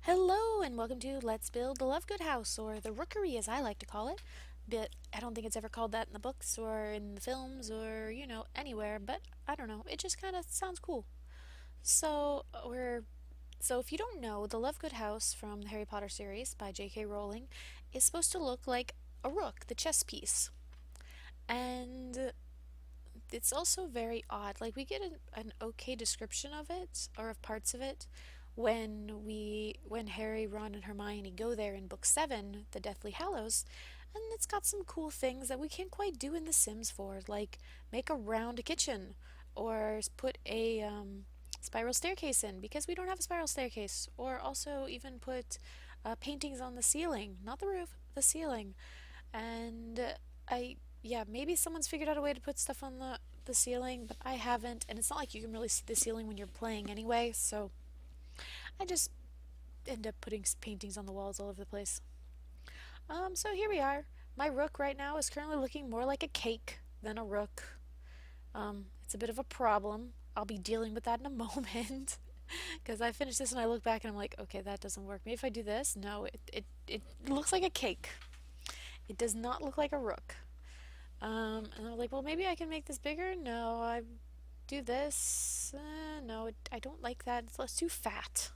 Hello and welcome to Let's Build the Lovegood House, or the Rookery as I like to call it. But I don't think it's ever called that in the books or in the films or, anywhere, but I don't know. It just kind of sounds cool. So if you don't know, the Lovegood House from the Harry Potter series by JK Rowling is supposed to look like a rook, the chess piece. And it's also very odd. Like we get an okay description of it or of parts of it when Harry, Ron, and Hermione go there in book 7, The Deathly Hallows, and it's got some cool things that we can't quite do in The Sims 4, like make a round kitchen or put a spiral staircase in because we don't have a spiral staircase, or also even put paintings on the ceiling, not the roof, the ceiling. And yeah, maybe someone's figured out a way to put stuff on the ceiling, but I haven't, and it's not like you can really see the ceiling when you're playing anyway, so I just end up putting paintings on the walls all over the place. So here we are. My rook right now is currently looking more like a cake than a rook. It's a bit of a problem. I'll be dealing with that in a moment. Because I finished this and I look back and I'm like, okay, that doesn't work. Maybe if I do this, no, it looks like a cake. It does not look like a rook. And I'm like, well, maybe I can make this bigger. No, I do this. No, I don't like that. It's too fat.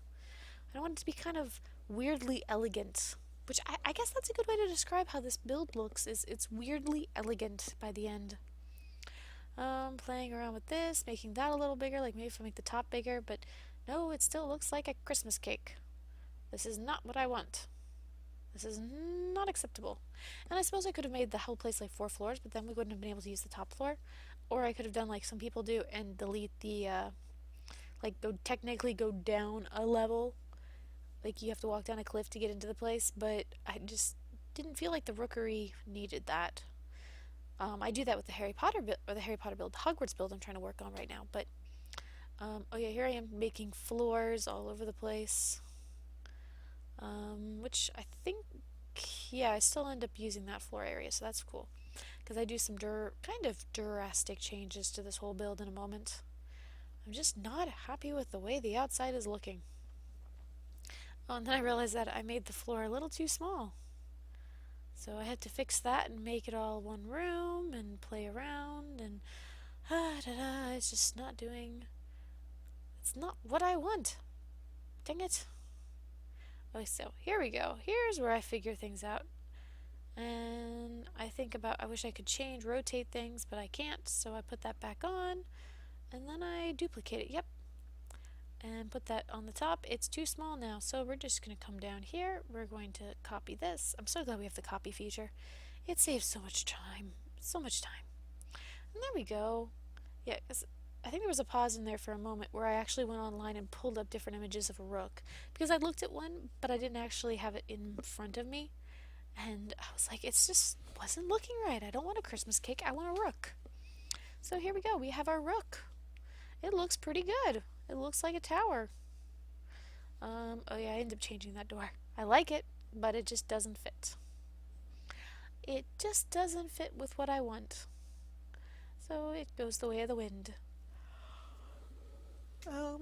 I want it to be kind of weirdly elegant, which I guess that's a good way to describe how this build looks. Is it's weirdly elegant by the end. Playing around with this, making that a little bigger, like maybe if I make the top bigger, but no, it still looks like a Christmas cake. This is not what I want. This is not acceptable. And I suppose I could have made the whole place like 4 floors, but then we wouldn't have been able to use the top floor. Or I could have done like some people do and delete the, technically go down a level. Like you have to walk down a cliff to get into the place, but I just didn't feel like the Rookery needed that. I do that with the Harry Potter build, the Hogwarts build I'm trying to work on right now. But oh yeah, here I am making floors all over the place. Which I think, yeah, I still end up using that floor area, so that's cool. Because I do some kind of drastic changes to this whole build in a moment. I'm just not happy with the way the outside is looking. Oh, and then I realized that I made the floor a little too small. So I had to fix that and make it all one room and play around and it's just not doing. It's not what I want. Dang it. Okay, so here we go. Here's where I figure things out. And I think about, I wish I could rotate things, but I can't, so I put that back on, and then I duplicate it, yep, and put that on the top. It's too small now, so we're just going to come down here. We're going to copy this. I'm so glad we have the copy feature. It saves so much time. So much time. And there we go. Yeah, I think there was a pause in there for a moment where I actually went online and pulled up different images of a rook. Because I looked at one, but I didn't actually have it in front of me. And I was like, it's just wasn't looking right. I don't want a Christmas cake. I want a rook. So here we go. We have our rook. It looks pretty good. It looks like a tower. Oh yeah, I ended up changing that door. I like it, but it just doesn't fit. It just doesn't fit with what I want. So it goes the way of the wind.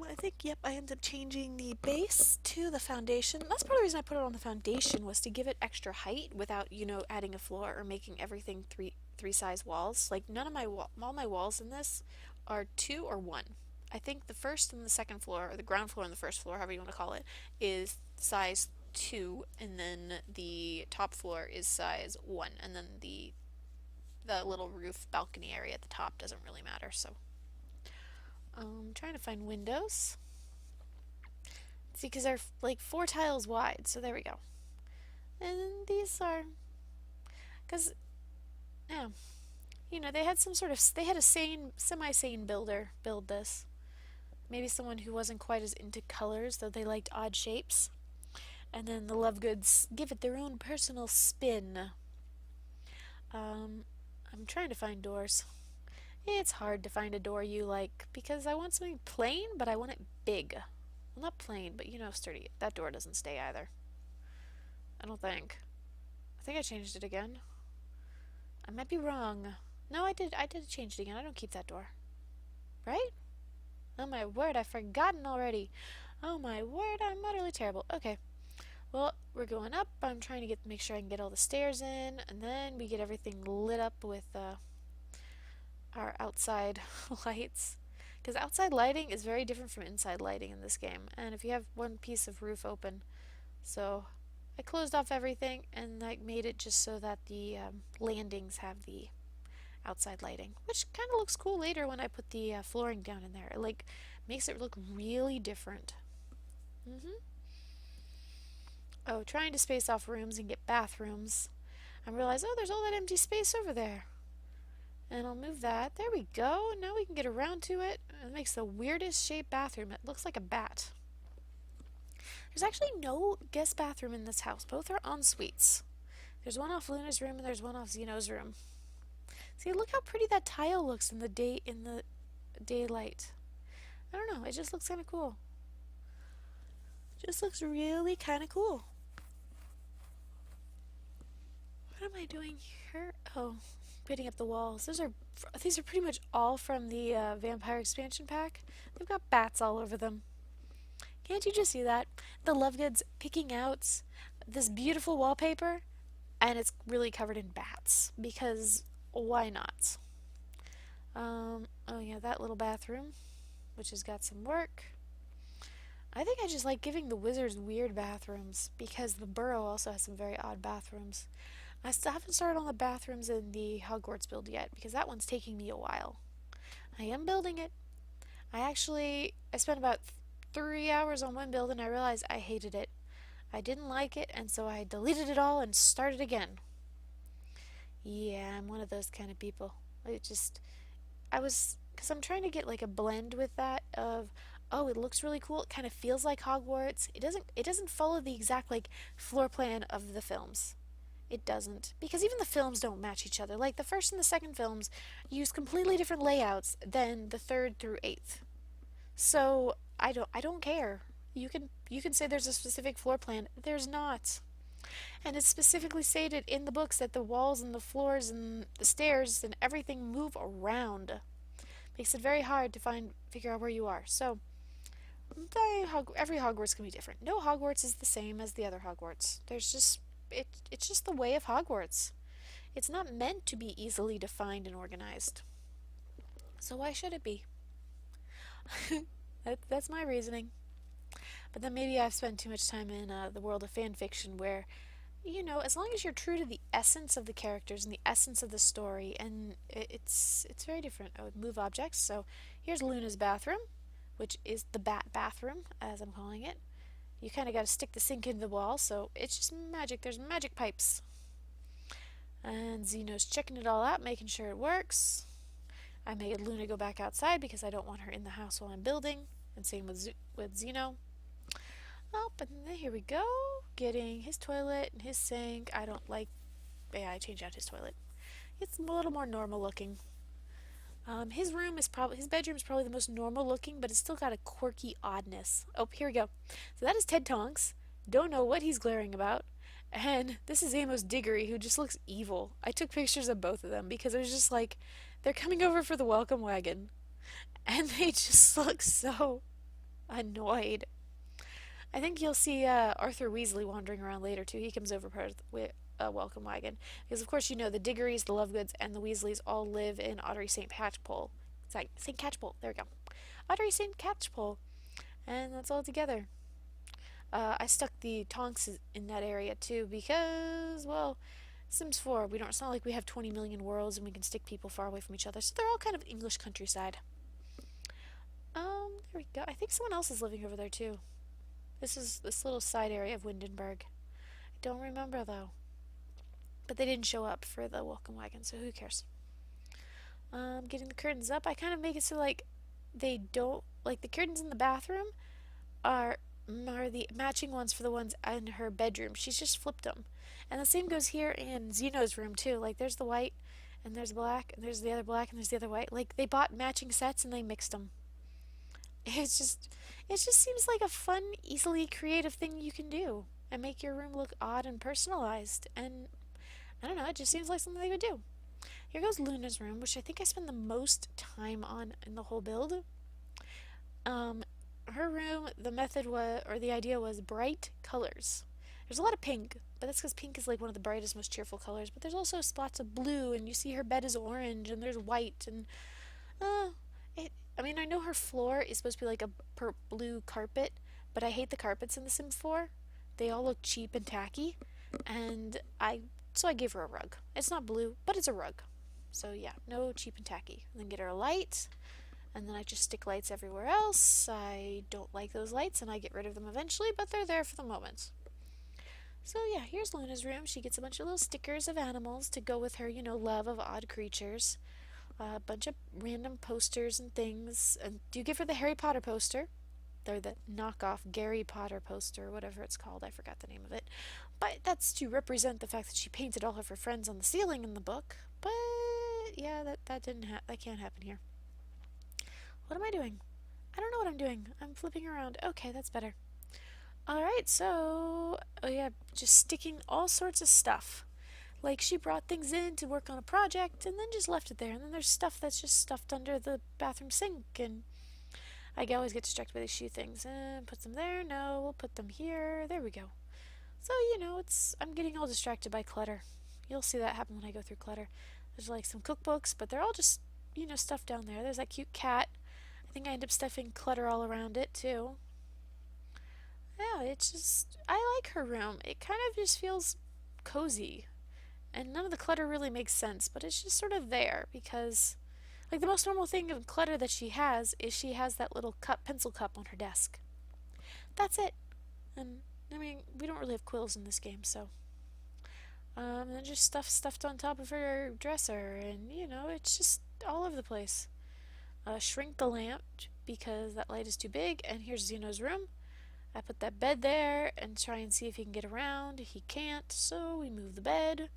I think, yep, I ended up changing the base to the foundation. That's part of the reason I put it on the foundation, was to give it extra height without, adding a floor or making everything three size walls. Like none of all my walls in this are 2 or 1. I think the first and the second floor, or the ground floor and the first floor, however you want to call it, is size 2, and then the top floor is size 1, and then the little roof balcony area at the top doesn't really matter. So trying to find windows. See, because they're like 4 tiles wide, so there we go. And these are, because, yeah, they had a semi-sane builder build this. Maybe someone who wasn't quite as into colors, though they liked odd shapes. And then the Lovegoods give it their own personal spin. I'm trying to find doors. It's hard to find a door you like, because I want something plain, but I want it big. Well, not plain, but sturdy. That door doesn't stay either. I don't think. I think I changed it again. I might be wrong. No, I did change it again. I don't keep that door. Right? Oh my word, I've forgotten already. Oh my word, I'm utterly terrible. Okay. Well, we're going up. I'm trying to make sure I can get all the stairs in, and then we get everything lit up with our outside lights. Because outside lighting is very different from inside lighting in this game. And if you have one piece of roof open, so I closed off everything and I made it just so that the landings have the outside lighting, which kind of looks cool later when I put the flooring down in there. It like makes it look really different. hmm Oh, trying to space off rooms and get bathrooms. I realized, oh, there's all that empty space over there. And I'll move that. There we go. Now we can get around to it. It makes the weirdest shaped bathroom. It looks like a bat. There's actually no guest bathroom in this house. Both are en suites. There's one off Luna's room and there's one off Zeno's room. See, look how pretty that tile looks in the daylight. I don't know. It just looks kind of cool. Just looks really kind of cool. What am I doing here? Oh, putting up the walls. These are pretty much all from the Vampire expansion pack. They've got bats all over them. Can't you just see that? The Lovegoods picking out this beautiful wallpaper, and it's really covered in bats because why not? Oh yeah, that little bathroom, which has got some work. I think I just like giving the wizards weird bathrooms because the Burrow also has some very odd bathrooms. I still haven't started on the bathrooms in the Hogwarts build yet because that one's taking me a while. I am building it. I spent about 3 hours on one build and I realized I hated it. I didn't like it and so I deleted it all and started again. Yeah, I'm one of those kind of people. Because I'm trying to get like a blend with that of, oh, it looks really cool. It kind of feels like Hogwarts. It doesn't follow the exact like floor plan of the films. It doesn't. Because even the films don't match each other. Like the first and the second films use completely different layouts than the third through eighth. So I don't care. You can say there's a specific floor plan. There's not. And it's specifically stated in the books that the walls and the floors and the stairs and everything move around. Makes it very hard to figure out where you are. So every Hogwarts can be different. No Hogwarts is the same as the other Hogwarts. It's just the way of Hogwarts. It's not meant to be easily defined and organized. So why should it be? That's my reasoning. But then maybe I've spent too much time in the world of fan fiction where, as long as you're true to the essence of the characters and the essence of the story, and it's very different. I would move objects. So here's Luna's bathroom, which is the bat bathroom, as I'm calling it. You kind of got to stick the sink into the wall, so it's just magic. There's magic pipes. And Zeno's checking it all out, making sure it works. I made Luna go back outside because I don't want her in the house while I'm building. And same with Zeno. Oh, but then here we go. Getting his toilet and his sink. I don't like... Yeah, I changed out his toilet. It's a little more normal looking. His bedroom is probably the most normal looking, but it's still got a quirky oddness. Oh, here we go. So that is Ted Tonks. Don't know what he's glaring about. And this is Amos Diggory, who just looks evil. I took pictures of both of them because it was just like, they're coming over for the welcome wagon. And they just look so annoyed. I think you'll see Arthur Weasley wandering around later too. He comes over with a welcome wagon. Because of course the Diggorys, the Lovegoods, and the Weasleys all live in Ottery St. Catchpole. St. Catchpole, there we go. Ottery St. Catchpole. And that's all together. I stuck the Tonks in that area too because, well, Sims 4, it's not like we have 20 million worlds and we can stick people far away from each other. So they're all kind of English countryside. There we go. I think someone else is living over there too. This is this little side area of Windenburg. I don't remember though. But they didn't show up for the welcome wagon, so who cares? Getting the curtains up. I kind of make it so like they don't like the curtains in the bathroom are the matching ones for the ones in her bedroom. She's just flipped them. And the same goes here in Zeno's room too. Like there's the white and there's black and there's the other black and there's the other white. Like they bought matching sets and they mixed them. It just seems like a fun, easily creative thing you can do and make your room look odd and personalized. And I don't know, it just seems like something they would do. Here goes Luna's room, which I think I spend the most time on in the whole build. Her room, the idea was bright colors. There's a lot of pink, but that's because pink is like one of the brightest, most cheerful colors. But there's also spots of blue, and you see her bed is orange, and there's white, and uh, it. I mean, I know her floor is supposed to be like a blue carpet, but I hate the carpets in The Sims 4. They all look cheap and tacky, and I gave her a rug. It's not blue, but it's a rug. So yeah, no cheap and tacky. And then get her a light, and then I just stick lights everywhere else. I don't like those lights, and I get rid of them eventually, but they're there for the moment. So yeah, here's Luna's room. She gets a bunch of little stickers of animals to go with her, love of odd creatures. A bunch of random posters and things. And do you give her the Harry Potter poster? They're the knockoff Gary Potter poster, or whatever it's called. I forgot the name of it. But that's to represent the fact that she painted all of her friends on the ceiling in the book. But yeah, that can't happen here. What am I doing? I don't know what I'm doing. I'm flipping around. Okay, that's better. Alright, so, oh yeah, just sticking all sorts of stuff. Like, she brought things in to work on a project and then just left it there. And then there's stuff that's just stuffed under the bathroom sink. And I always get distracted by these shoe things. Put them there. No, we'll put them here. There we go. So, I'm getting all distracted by clutter. You'll see that happen when I go through clutter. There's like some cookbooks, but they're all just, stuff down there. There's that cute cat. I think I end up stuffing clutter all around it, too. Yeah, it's just, I like her room. It kind of just feels cozy. And none of the clutter really makes sense, but it's just sort of there because, like, the most normal thing of clutter that she has is she has that little pencil cup on her desk. That's it. And, I mean, we don't really have quills in this game, so. And then just stuff stuffed on top of her dresser, and, it's just all over the place. Shrink the lamp because that light is too big, and here's Zeno's room. I put that bed there and try and see if he can get around. He can't, so we move the bed.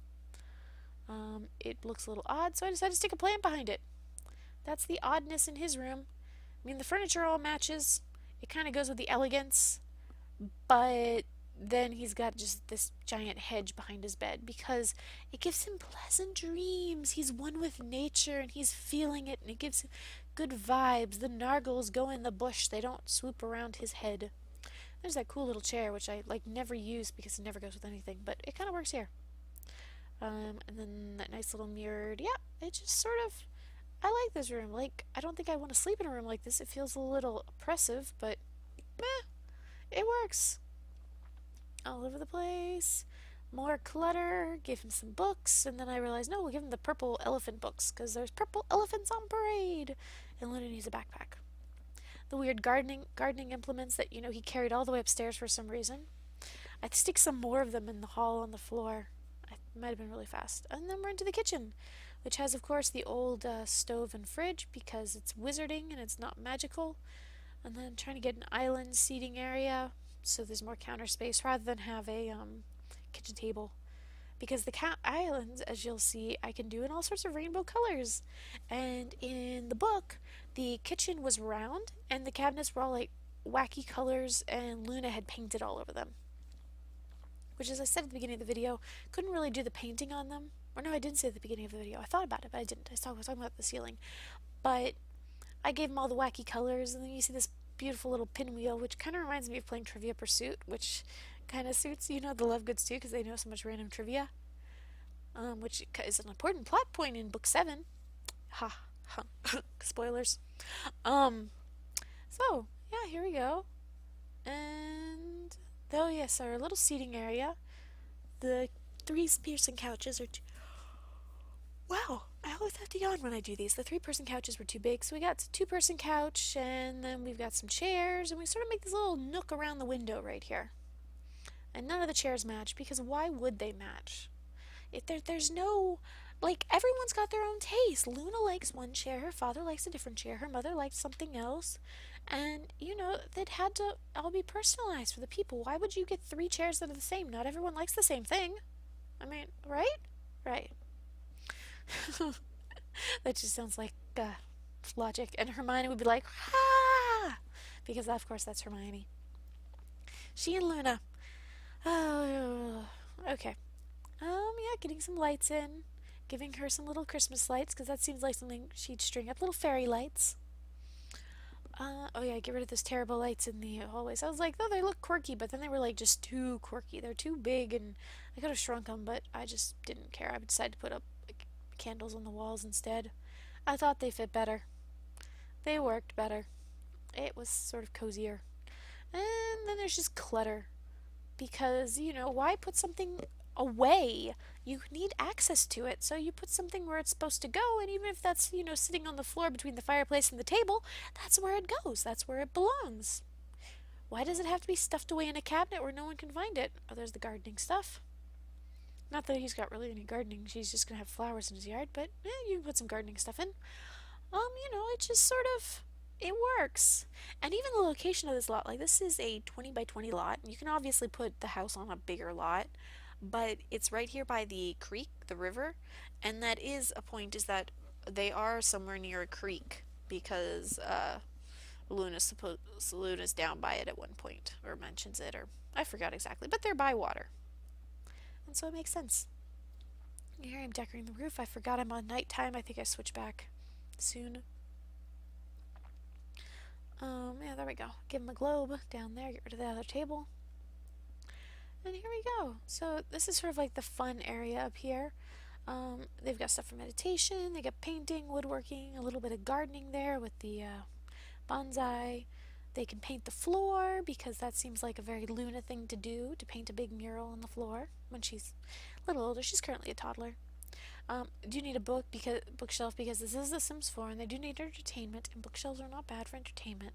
It looks a little odd, so I decided to stick a plant behind it. That's the oddness in his room. I mean, the furniture all matches. It kind of goes with the elegance, but then he's got just this giant hedge behind his bed because it gives him pleasant dreams. He's one with nature and he's feeling it, and it gives him good vibes. The nargles go in the bush, they don't swoop around his head. There's that cool little chair, which I never use because it never goes with anything, but it kind of works here. And then that nice little mirrored, yeah, it just sort of, I like this room. Like, I don't think I want to sleep in a room like this. It feels a little oppressive, but, it works. All over the place. More clutter, gave him some books, and then I realized, no, we'll give him the purple elephant books, because there's purple elephants on parade, and Luna needs a backpack. The weird gardening implements that, he carried all the way upstairs for some reason. I stick some more of them in the hall on the floor. I might have been really fast. And then we're into the kitchen, which has, of course, the old stove and fridge because it's wizarding and it's not magical. And then trying to get an island seating area so there's more counter space rather than have a kitchen table. Because the islands, as you'll see, I can do in all sorts of rainbow colors. And in the book, the kitchen was round and the cabinets were all like wacky colors, and Luna had painted all over them. Which, as I said at the beginning of the video, couldn't really do the painting on them. Or no, I didn't say at the beginning of the video. I thought about it, but I didn't. I was talking about the ceiling. But I gave them all the wacky colors, and then you see this beautiful little pinwheel, which kind of reminds me of playing Trivia Pursuit, which kind of suits, the Lovegoods too, because they know so much random trivia. Which is an important plot point in book 7. Ha, ha, spoilers. So, yeah, here we go. And, oh yes, our little seating area. The 3 piercing couches are wow, I always have to yawn when I do these. The 3-person couches were too big, so we got a 2-person couch, and then we've got some chairs, and we sort of make this little nook around the window right here. And none of the chairs match, because why would they match? If there's no, everyone's got their own taste. Luna likes one chair, her father likes a different chair, her mother likes something else, and, that had to all be personalized for the people. Why would you get 3 chairs that are the same? Not everyone likes the same thing. I mean, right? Right. That just sounds like logic. And Hermione would be like, ha! Because, of course, that's Hermione. She and Luna. Oh, okay. Yeah, getting some lights in. Giving her some little Christmas lights, because that seems like something she'd string up. Little fairy lights. Oh yeah, get rid of those terrible lights in the hallways. I was like, oh, they look quirky, but then they were like just too quirky. They're too big, and I could have shrunk them, but I just didn't care. I decided to put up like candles on the walls instead. I thought they fit better. They worked better. It was sort of cozier. And then there's just clutter. Because, why put something away? You need access to it, so you put something where it's supposed to go, and even if that's, sitting on the floor between the fireplace and the table, that's where it goes. That's where it belongs. Why does it have to be stuffed away in a cabinet where no one can find it? Oh, there's the gardening stuff. Not that he's got really any gardening. She's just gonna have flowers in his yard, but you can put some gardening stuff in. It just sort of it works. And even the location of this lot, like this is a 20 by 20 lot. You can obviously put the house on a bigger lot, but it's right here by the creek, the river, and that is a point is that they are somewhere near a creek because Luna's down by it at one point or mentions it or I forgot exactly, but they're by water. And so it makes sense. Here I'm decorating the roof. I forgot I'm on nighttime. I think I switch back soon. Yeah, there we go. Give him a globe down there, get rid of the other table. And here we go. So this is sort of like the fun area up here. They've got stuff for meditation, they got painting, woodworking, a little bit of gardening there with the bonsai. They can paint the floor because that seems like a very Luna thing to do, to paint a big mural on the floor when she's a little older. She's currently a toddler. Do need a bookshelf because this is The Sims 4 and they do need entertainment and bookshelves are not bad for entertainment.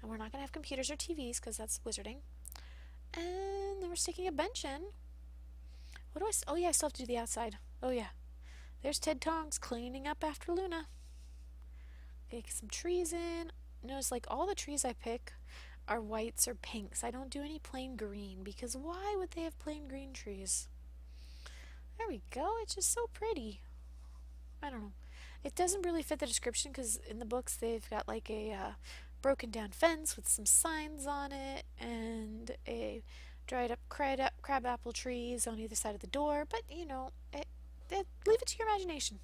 And we're not going to have computers or TVs because that's wizarding. And then we're sticking a bench in. What do oh yeah, I still have to do the outside. Oh yeah. There's Ted Tongs cleaning up after Luna. Get some trees in. Notice like all the trees I pick are whites or pinks. I don't do any plain green because why would they have plain green trees? There we go. It's just so pretty. I don't know. It doesn't really fit the description because in the books they've got like a broken down fence with some signs on it and a dried up crab apple trees on either side of the door. But leave it to your imagination.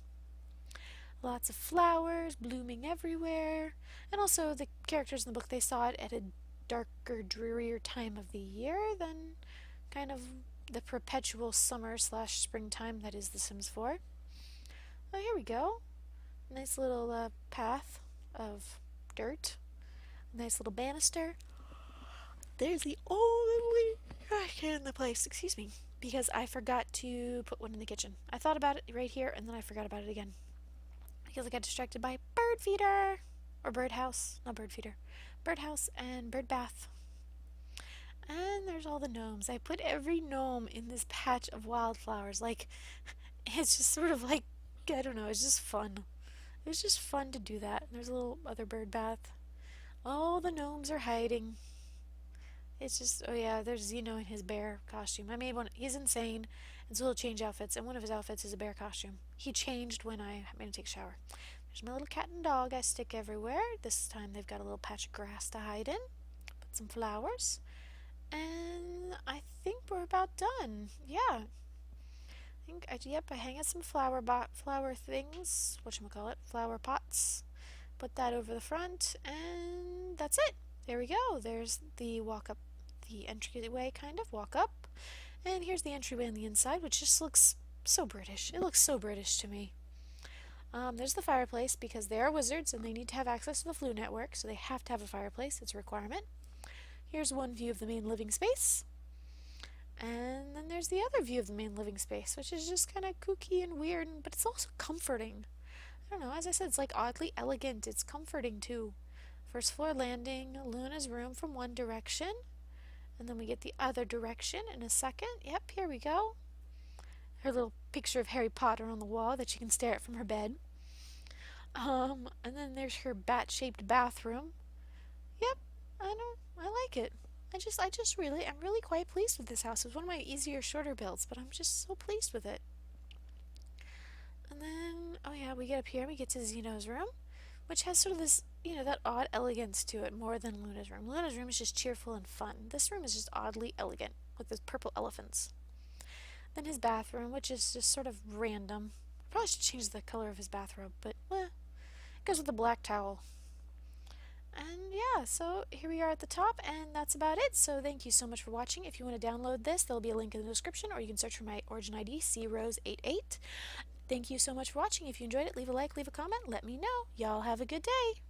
Lots of flowers blooming everywhere. And also the characters in the book, they saw it at a darker, drearier time of the year than kind of the perpetual summer / springtime that is The Sims 4. Oh, here we go. Nice little path of dirt. Nice little banister. There's the only trash can in the place, excuse me, because I forgot to put one in the kitchen. I thought about it right here and then I forgot about it again. Because I got distracted by bird feeder or birdhouse, not bird feeder, birdhouse and bird bath. And there's all the gnomes. I put every gnome in this patch of wildflowers. Like, it's just sort of like, I don't know, it's just fun. It was just fun to do that. There's a little other bird bath. All the gnomes are hiding. It's just, oh yeah, there's Zeno in his bear costume. I made one, he's insane, and so he'll change outfits, and one of his outfits is a bear costume. He changed when I made him take a shower. There's my little cat and dog I stick everywhere. This time they've got a little patch of grass to hide in. Put some flowers. And I think we're about done. Yeah. I hang out some flower things, whatchamacallit, flower pots. Put that over the front, and that's it. There we go. There's the the entryway kind of, walk up. And here's the entryway on the inside, which just looks so British. It looks so British to me. There's the fireplace because they are wizards and they need to have access to the Flu network, so they have to have a fireplace. It's a requirement. Here's one view of the main living space. And then there's the other view of the main living space, which is just kind of kooky and weird, but it's also comforting. I don't know, as I said, it's like oddly elegant. It's comforting too. First floor landing, Luna's room from one direction, and then we get the other direction in a second. Yep, here we go. Her little picture of Harry Potter on the wall that she can stare at from her bed. And then there's her bat-shaped bathroom. Yep, I like it. I'm really quite pleased with this house. It was one of my easier, shorter builds, but I'm just so pleased with it. And then, oh yeah, we get up here, we get to Zeno's room, which has sort of this, that odd elegance to it more than Luna's room. Luna's room is just cheerful and fun. This room is just oddly elegant with those purple elephants. Then his bathroom, which is just sort of random. Probably should change the color of his bathrobe, but it goes with the black towel. And yeah, so here we are at the top, and that's about it. So thank you so much for watching. If you want to download this, there'll be a link in the description, or you can search for my origin ID, crose88. Thank you so much for watching. If you enjoyed it, leave a like, leave a comment, let me know. Y'all have a good day.